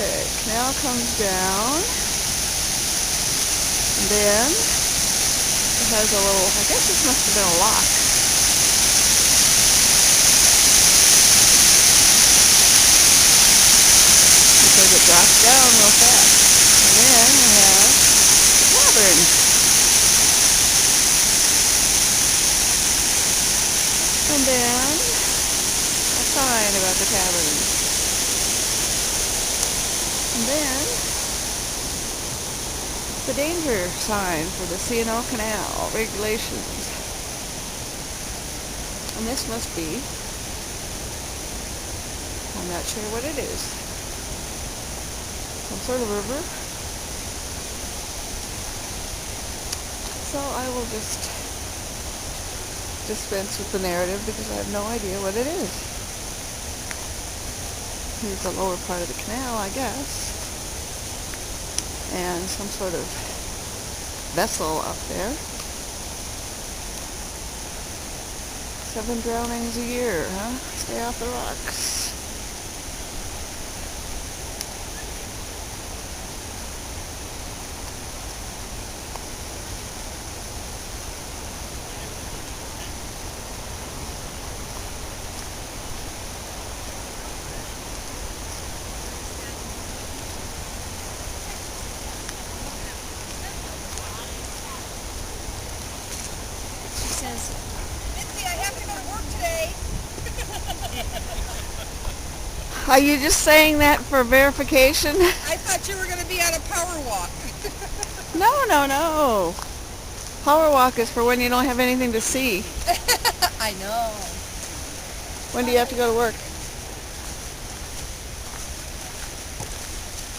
Okay, canal comes down, and then it has a little, I guess this must have been a lock. Because it drops down real fast. And then we have the cavern. And then a sign about the cavern. And then the danger sign for the C&O Canal regulations. And this must be, I'm not sure what it is, some sort of river. So I will just dispense with the narrative because I have no idea what it is. Here's the lower part of the canal, I guess. And some sort of vessel up there. 7 drownings a year, huh? Stay off the rocks. Says, Mitzi, I have to go to work today. Are you just saying that for verification? I thought you were going to be on a power walk. No. Power walk is for when you don't have anything to see. I know. When do you have to go to work?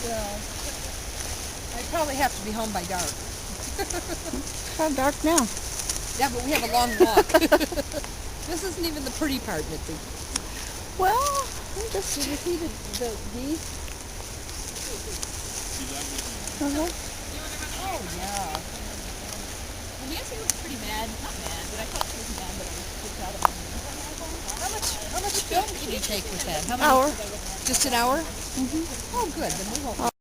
Well, I probably have to be home by dark. It's kind of dark now. Yeah, but we have a long walk. This isn't even the pretty part, Mitzi. Well, I'm just... Did you see the geese? Uh-huh. Oh, yeah. Well, Nancy was pretty mad. Not mad, but I thought she was mad that I was kicked out of the How much film can you take with that? How many? Hour. Just an hour? Mm-hmm. Oh, good. Then we won't.